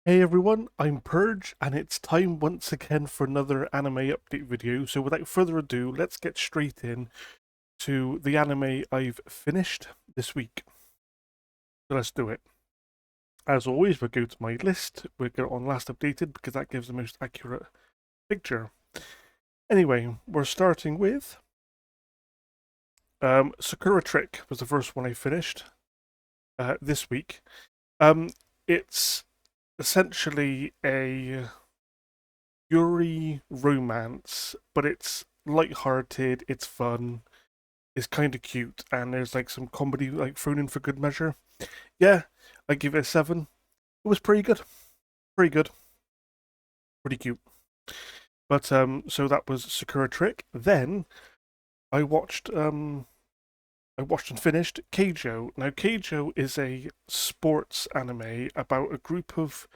Hey everyone, I'm Purge, and it's time once again for another anime update video. So without further ado, let's get straight in to the anime I've finished this week. So let's do it. As always, we'll go to my list, we'll go on last updated because that gives the most accurate picture. Anyway, we're starting with Sakura Trick was the first one I finished this week. It's essentially a Yuri romance, but it's light-hearted, it's fun, it's kind of cute, and there's like some comedy like thrown in for good measure. Yeah, I give it a 7. It was pretty good, pretty cute. But so that was Sakura Trick. Then I watched I watched and finished Keijo. Now Keijo is a sports anime about a group of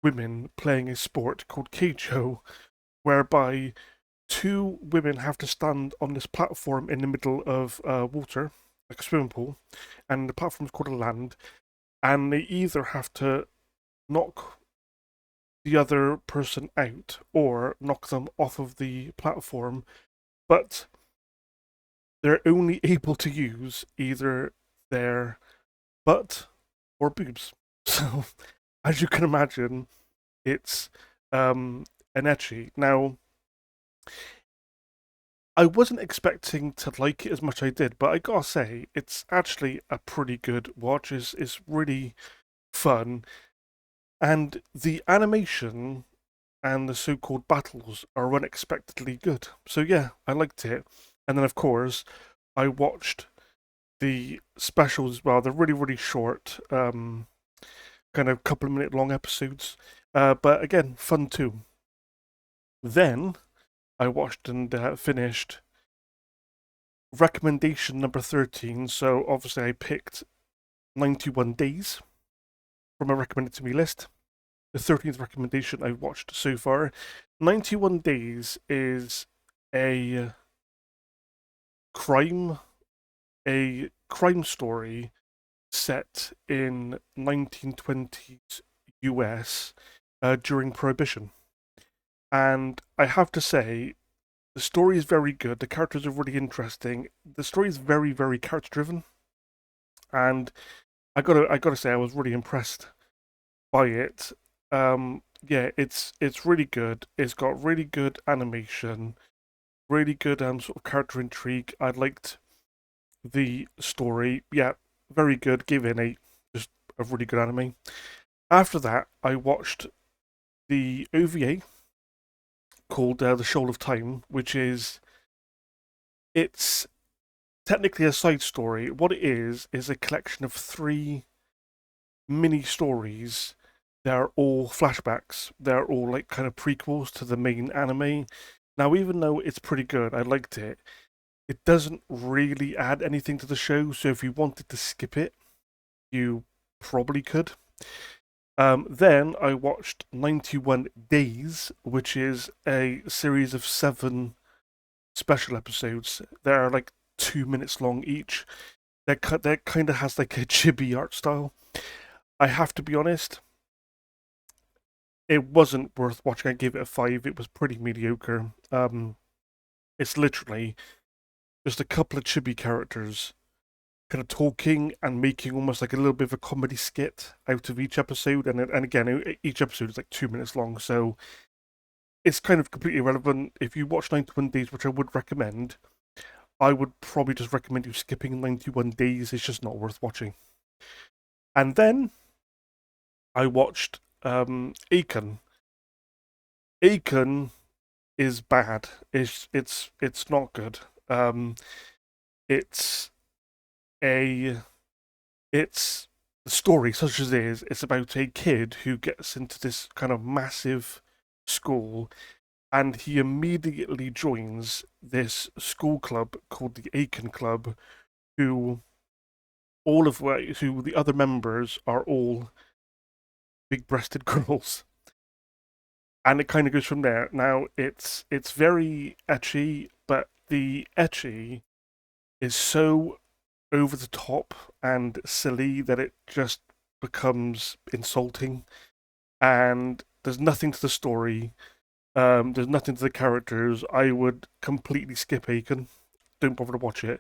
women playing a sport called Keijo, whereby two women have to stand on this platform in the middle of water, like a swimming pool, and the platform is called a land, and they either have to knock the other person out or knock them off of the platform, but they're only able to use either their butt or boobs. So, as you can imagine, it's an etchy. Now, I wasn't expecting to like it as much as I did, but I gotta say, it's actually a pretty good watch. It's really fun, and the animation and the so-called battles are unexpectedly good. So yeah, I liked it. And then of course, I watched the specials as well. They're really short, kind of couple of minute long episodes, but again, fun too. Then I watched and finished recommendation number 13. So obviously I picked 91 Days from a recommended to me list. The 13th recommendation I've watched so far. 91 Days is a crime a crime story set in 1920s US during Prohibition. And I have to say, the story is very good. The characters are really interesting. The story is very character driven, and I gotta say I was really impressed by it. Yeah, it's really good. It's got really good animation, really good sort of character intrigue. I liked the story. Yeah, very good. Give it an 8. Just a really good anime. After that, I watched the OVA called The Shoal of Time, which is it's technically a side story. What it is a collection of 3 mini stories. They're all flashbacks. They're all like kind of prequels to the main anime. Now, even though it's pretty good, I liked it. It doesn't really add anything to the show. So if you wanted to skip it, you probably could. Then I watched 91 Days, which is a series of 7 special episodes. They're like 2 minutes long each. That kind of has like a chibi art style. I have to be honest, it wasn't worth watching. I gave it a 5. It was pretty mediocre. It's literally just a couple of chibi characters kind of talking and making almost like a little bit of a comedy skit out of each episode. And again, each episode is like 2 minutes long, so it's kind of completely irrelevant. If you watch 91 Days, which I would recommend, I would probably just recommend you skipping 91 Days. It's just not worth watching. And then I watched Aiken. Aiken is bad. It's not good. It's a it's the story such as it is. It's about a kid who gets into this kind of massive school, and he immediately joins this school club called the Aiken Club, who who the other members are all big-breasted girls, and it kind of goes from there. Now it's very etchy, but the etchy is so over the top and silly that it just becomes insulting. and there's nothing to the story. There's nothing to the characters. I would completely skip Aiken. Don't bother to watch it.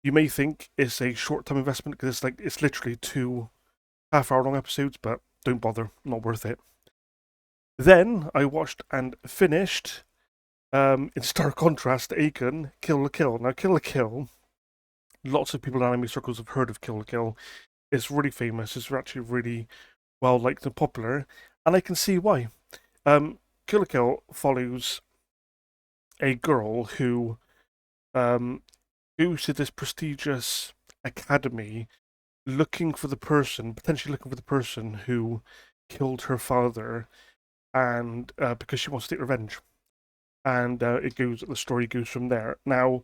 You may think it's a short-term investment because it's literally two half-hour long episodes, but don't bother. Not worth it. Then I watched and finished, in stark contrast to Aiken, Kill la Kill. Now, Kill la Kill, lots of people in anime circles have heard of Kill la Kill. It's really famous. It's actually really well liked and popular, and I can see why. Kill la Kill follows a girl who goes to this prestigious academy potentially looking for the person who killed her father, and because she wants to take revenge. And the story goes from there. Now,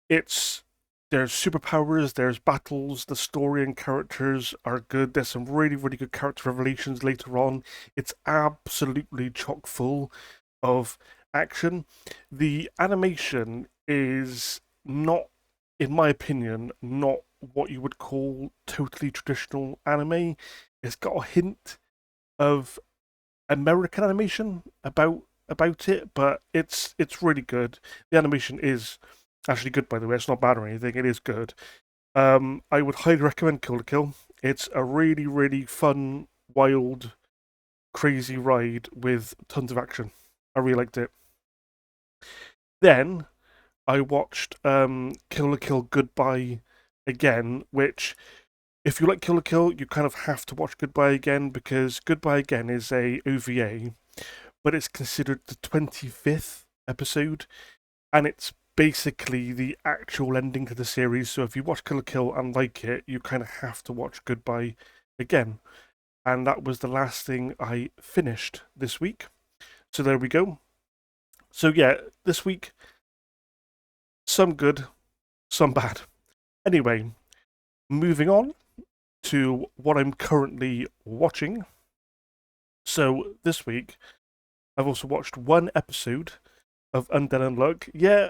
it's there's superpowers, there's battles, the story and characters are good. There's some really, really good character revelations later on. It's absolutely chock full of action. The animation is not, in my opinion, not what you would call totally traditional anime. It's got a hint of American animation about it, but it's really good. The animation is actually good, by the way. It's not bad or anything. It is good. I would highly recommend Kill la Kill. It's a really, really fun, wild, crazy ride with tons of action. I really liked it. Then I watched Kill la Kill Goodbye again, which, if you like Kill la Kill, you kind of have to watch Goodbye Again, because Goodbye Again is a OVA, but it's considered the 25th episode, and it's basically the actual ending to the series. So if you watch Kill la Kill and like it, you kind of have to watch Goodbye Again. And that was the last thing I finished this week. So there we go. So yeah, this week, some good, some bad. Anyway, moving on to what I'm currently watching. So this week, I've also watched one episode of Undead Unluck. Yeah,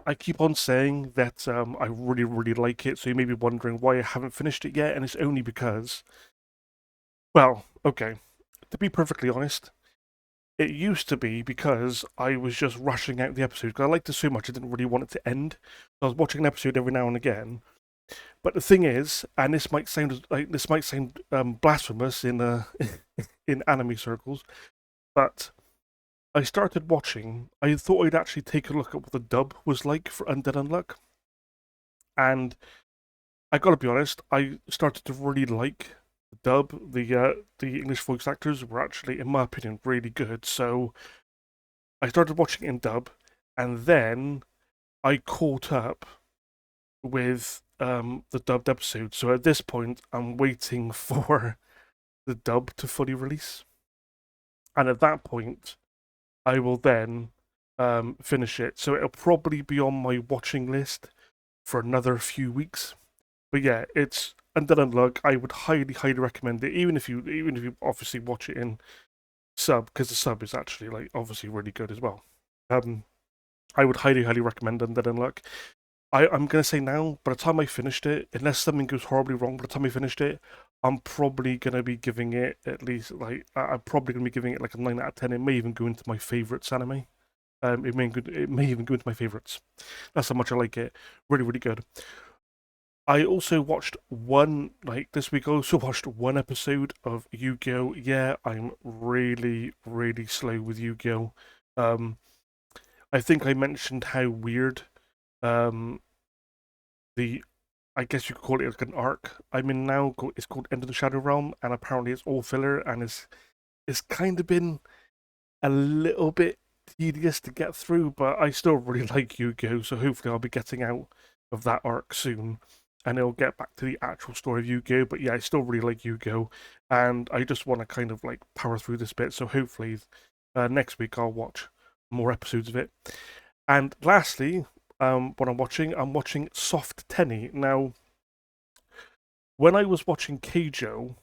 I keep on saying that I really, really like it, so you may be wondering why I haven't finished it yet, and it's only because, well, okay, to be perfectly honest, it used to be because I was just rushing out the episode, because I liked it so much I didn't really want it to end. So I was watching an episode every now and again. But the thing is, and this might sound blasphemous in in anime circles, but I started watching. I thought I'd actually take a look at what the dub was like for Undead Unluck, and I gotta be honest, I started to really like the dub. The English voice actors were actually, in my opinion, really good. So I started watching it in dub, and then I caught up with the dubbed episode. So at this point, I'm waiting for the dub to fully release, and at that point, I will then finish it. So it'll probably be on my watching list for another few weeks. But yeah, it's Undead Unluck. I would highly, highly recommend it, even if you obviously watch it in sub, because the sub is actually like obviously really good as well. Um, I would highly, highly recommend Undead Unluck. I'm gonna say now, by the time I finished it, unless something goes horribly wrong, by the time I finished it, I'm probably gonna be giving it at least like I'm probably gonna be giving it like a 9 out of 10. It may even go into my favorites anime. It may even go into my favorites. That's how much I like it. Really, really good. I also watched this week. I also watched one episode of Yu-Gi-Oh. Yeah, I'm really, really slow with Yu-Gi-Oh. Um, I think I mentioned how weird um the I guess you could call it like an arc I'm in now. It's called End of the Shadow Realm, and apparently it's all filler, and it's kind of been a little bit tedious to get through, but I still really like Yu-Gi-Oh! So hopefully I'll be getting out of that arc soon, and it'll get back to the actual story of Yu-Gi-Oh! But yeah, I still really like Yu-Gi-Oh! And I just want to kind of like power through this bit, so hopefully next week I'll watch more episodes of it. And lastly, what I'm watching Soft Tenny. Now, when I was watching Keijo,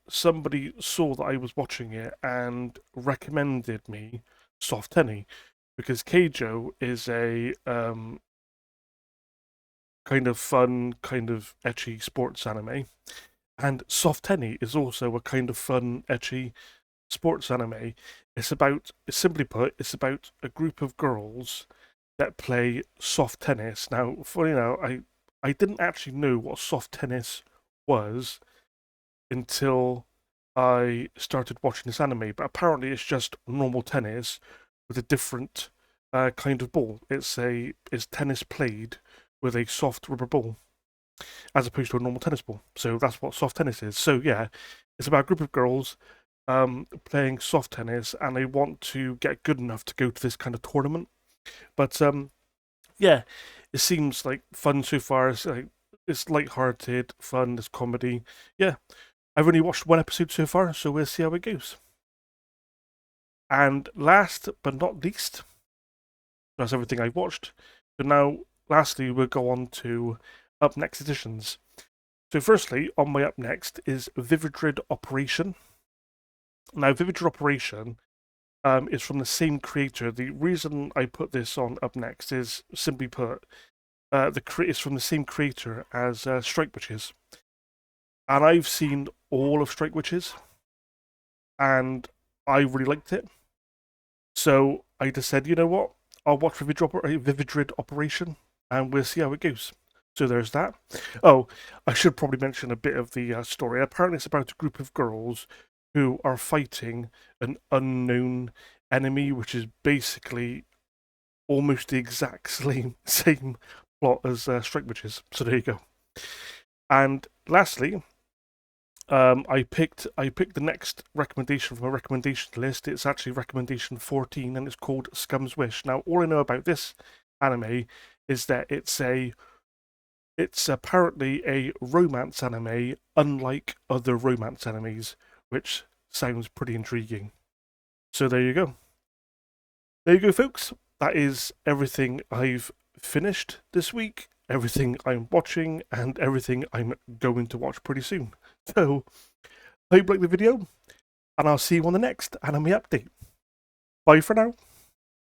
somebody saw that I was watching it and recommended me Soft Tenny, because Keijo is a kind of fun, kind of etchy sports anime. And Soft Tenny is also a kind of fun, edgy sports anime. Simply put, it's about a group of girls that play soft tennis. Now, I didn't actually know what soft tennis was until I started watching this anime, but apparently it's just normal tennis with a different kind of ball. It's tennis played with a soft rubber ball as opposed to a normal tennis ball. So that's what soft tennis is. So yeah, it's about a group of girls playing soft tennis, and they want to get good enough to go to this kind of tournament. But yeah, it seems like fun so far. It's light-hearted, fun. It's comedy. Yeah, I've only watched one episode so far, so we'll see how it goes. And last but not least, that's everything I've watched. So now, lastly, we'll go on to up next editions. So firstly, on my up next is Vivid Operation. Now, Vivid Operation is from the same creator. The reason I put this on up next is simply put, it's from the same creator as Strike Witches, and I've seen all of Strike Witches, and I really liked it. So I just said, you know what, I'll watch Vivid Operation, and we'll see how it goes. So there's that. Oh, I should probably mention a bit of the story. Apparently, it's about a group of girls who are fighting an unknown enemy, which is basically almost the exact same plot as Strike Witches. So there you go. And lastly, I picked the next recommendation from a recommendation list. It's actually recommendation 14, and it's called Scum's Wish. Now, all I know about this anime is that it's apparently a romance anime, unlike other romance animes, which sounds pretty intriguing. So there you go. There you go, folks. That is everything I've finished this week, everything I'm watching, and everything I'm going to watch pretty soon. So, hope you like the video, and I'll see you on the next anime update. Bye for now.